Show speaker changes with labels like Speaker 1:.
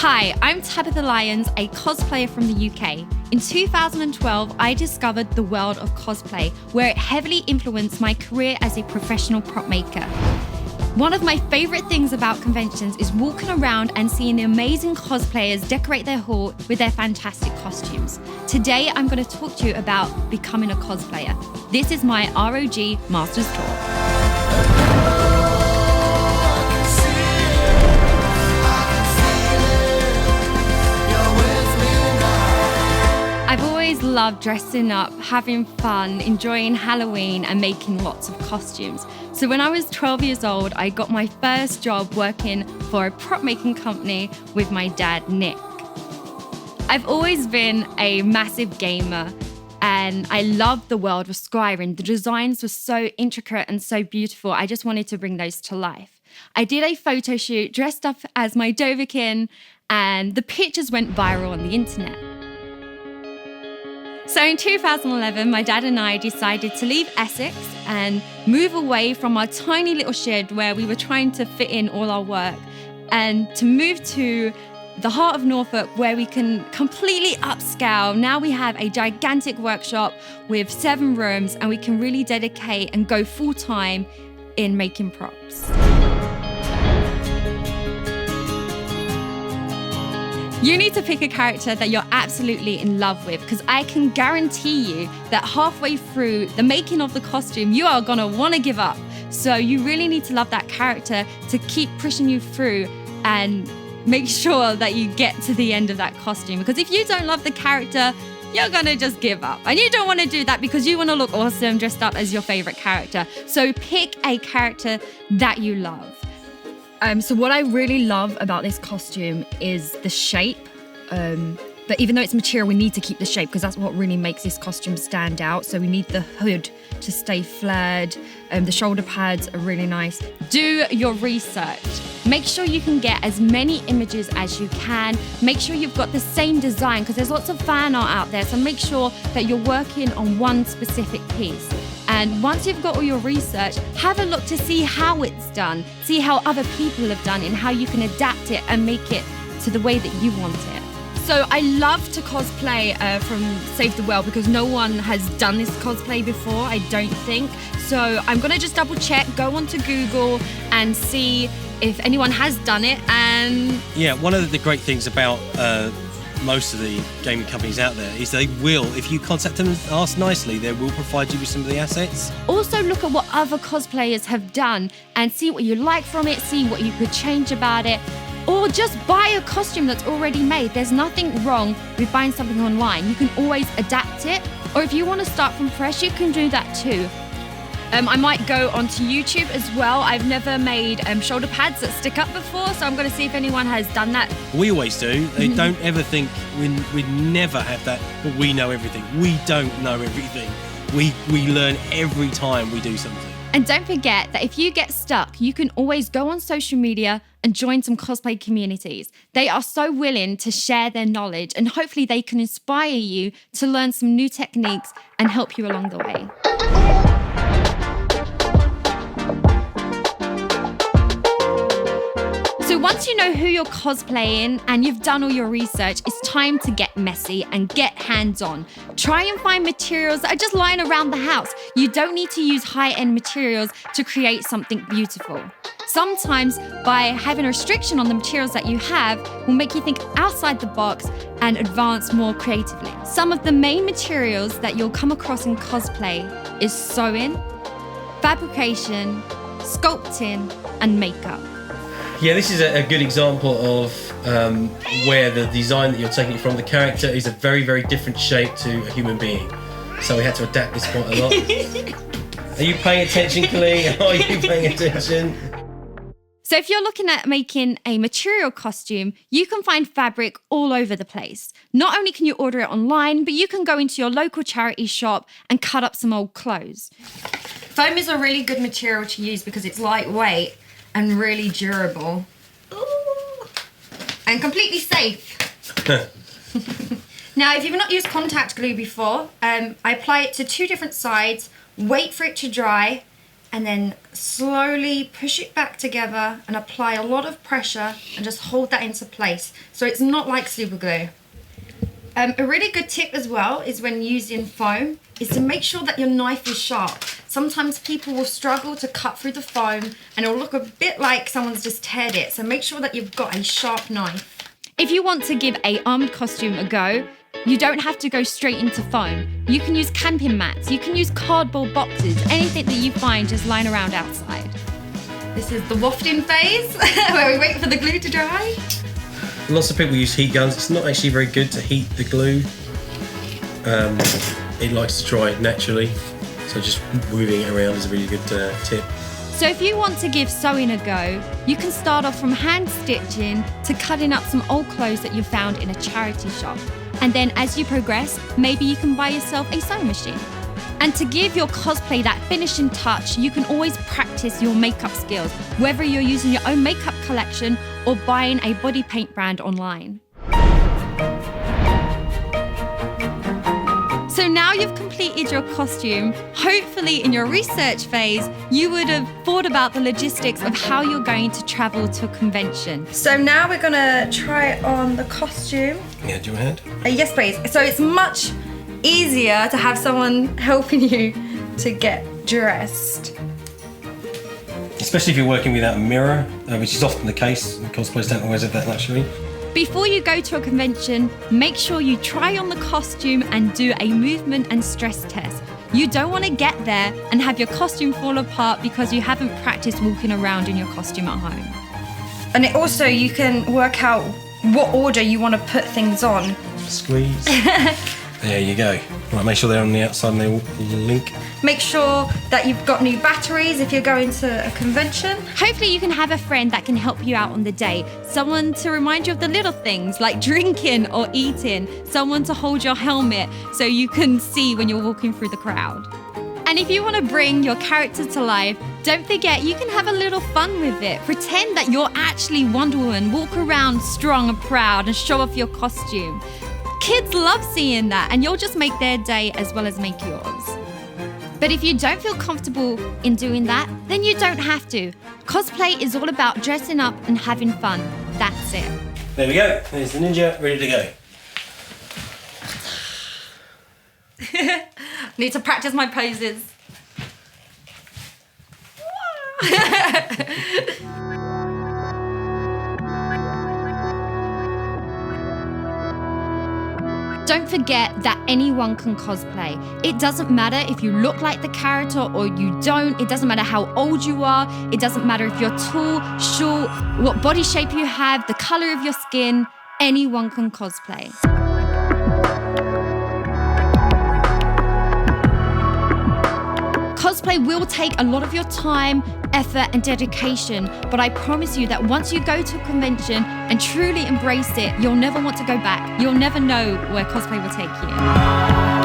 Speaker 1: Hi, I'm Tabitha Lyons, a cosplayer from the UK. In 2012, I discovered the world of cosplay, where it heavily influenced my career as a professional prop maker. One of my favorite things about conventions is walking around and seeing the amazing cosplayers decorate their hall with their fantastic costumes. Today, I'm going to talk to you about becoming a cosplayer. This is my ROG Masters Talk. I've always loved dressing up, having fun, enjoying Halloween and making lots of costumes. So when I was 12 years old, I got my first job working for a prop making company with my dad, Nick. I've always been a massive gamer and I loved the world of Skyrim. The designs were so intricate and so beautiful. I just wanted to bring those to life. I did a photo shoot dressed up as my Dovahkiin and the pictures went viral on the internet. So in 2011, my dad and I decided to leave Essex and move away from our tiny little shed where we were trying to fit in all our work and to move to the heart of Norfolk where we can completely upscale. Now we have a gigantic workshop with 7 rooms and we can really dedicate and go full time in making props. You need to pick a character that you're absolutely in love with, because I can guarantee you that halfway through the making of the costume, you are gonna wanna give up. So you really need to love that character to keep pushing you through and make sure that you get to the end of that costume. Because if you don't love the character, you're gonna just give up. And you don't wanna do that because you wanna look awesome dressed up as your favorite character. So pick a character that you love. So what I really love about this costume is the shape. But even though it's material, we need to keep the shape because that's what really makes this costume stand out. So we need the hood to stay flared. The shoulder pads are really nice. Do your research. Make sure you can get as many images as you can. Make sure you've got the same design because there's lots of fan art out there. So make sure that you're working on one specific piece. And once you've got all your research, have a look to see how it's done, see how other people have done it and how you can adapt it and make it to the way that you want it. So I love to cosplay from Save the World because no one has done this cosplay before, I don't think. So I'm gonna just double check, go onto Google and see if anyone has done it. And
Speaker 2: yeah, one of the great things about most of the gaming companies out there is they will, if you contact them and ask nicely, they will provide you with some of the assets.
Speaker 1: Also look at what other cosplayers have done and see what you like from it, see what you could change about it, or just buy a costume that's already made. There's nothing wrong with buying something online. You can always adapt it, or if you want to start from fresh, you can do that too. I might go onto YouTube as well. I've never made shoulder pads that stick up before, so I'm going to see if anyone has done that.
Speaker 2: We always do. They don't ever think we'd never have that, but we know everything. We don't know everything. We learn every time we do something.
Speaker 1: And don't forget that if you get stuck, you can always go on social media and join some cosplay communities. They are so willing to share their knowledge and hopefully they can inspire you to learn some new techniques and help you along the way. So once you know who you're cosplaying and you've done all your research, it's time to get messy and get hands-on. Try and find materials that are just lying around the house. You don't need to use high-end materials to create something beautiful. Sometimes by having a restriction on the materials that you have will make you think outside the box and advance more creatively. Some of the main materials that you'll come across in cosplay is sewing, fabrication, sculpting, and makeup.
Speaker 2: Yeah, this is a good example of where the design that you're taking it from, the character is a very, very different shape to a human being. So we had to adapt this quite a lot. Are you paying attention, Colleen? Are you paying attention?
Speaker 1: So if you're looking at making a material costume, you can find fabric all over the place. Not only can you order it online, but you can go into your local charity shop and cut up some old clothes. Foam is a really good material to use because it's lightweight and really durable. Ooh. And completely safe. Now, if you've not used contact glue before, I apply it to 2 different sides, wait for it to dry,
Speaker 3: and then slowly push it back together and apply a lot of pressure and just hold that into place. So it's not like super glue. A really good tip as well is when using foam is to make sure that your knife is sharp. Sometimes people will struggle to cut through the foam and it'll look a bit like someone's just teared it. So make sure that you've got a sharp knife.
Speaker 1: If you want to give a armored costume a go, you don't have to go straight into foam. You can use camping mats, you can use cardboard boxes, anything that you find just lying around outside.
Speaker 3: This is the wafting phase where we wait for the glue to dry.
Speaker 2: Lots of people use heat guns. It's not actually very good to heat the glue. It likes to dry naturally, so just moving it around is a really good tip.
Speaker 1: So if you want to give sewing a go, you can start off from hand stitching to cutting up some old clothes that you found in a charity shop. And then as you progress, maybe you can buy yourself a sewing machine. And to give your cosplay that finishing touch, you can always practice your makeup skills, whether you're using your own makeup collection or buying a body paint brand online. So now you've completed your costume, hopefully in your research phase, you would have thought about the logistics of how you're going to travel to a convention.
Speaker 3: So now we're gonna try on the costume.
Speaker 2: Yeah, do you want a hand?
Speaker 3: Yes, please. So it's much easier to have someone helping you to get dressed.
Speaker 2: Especially if you're working without a mirror, which is often the case. Cosplayers don't always have that luxury.
Speaker 1: Before you go to a convention, make sure you try on the costume and do a movement and stress test. You don't want to get there and have your costume fall apart because you haven't practiced walking around in your costume at home.
Speaker 3: And it also, you can work out what order you want to put things on.
Speaker 2: Squeeze. There you go. Right, make sure they're on the outside and they link.
Speaker 3: Make sure that you've got new batteries if you're going to a convention.
Speaker 1: Hopefully you can have a friend that can help you out on the day. Someone to remind you of the little things like drinking or eating. Someone to hold your helmet so you can see when you're walking through the crowd. And if you want to bring your character to life, don't forget you can have a little fun with it. Pretend that you're actually Wonder Woman. Walk around strong and proud and show off your costume. Kids love seeing that, and you'll just make their day as well as make yours. But if you don't feel comfortable in doing that, then you don't have to. Cosplay is all about dressing up and having fun. That's it.
Speaker 2: There we go. There's the ninja ready to go.
Speaker 3: Need to practice my poses.
Speaker 1: Don't forget that anyone can cosplay. It doesn't matter if you look like the character or you don't. It doesn't matter how old you are. It doesn't matter if you're tall, short, what body shape you have, the color of your skin. Anyone can cosplay. Cosplay will take a lot of your time, effort, and dedication, but I promise you that once you go to a convention and truly embrace it, you'll never want to go back. You'll never know where cosplay will take you.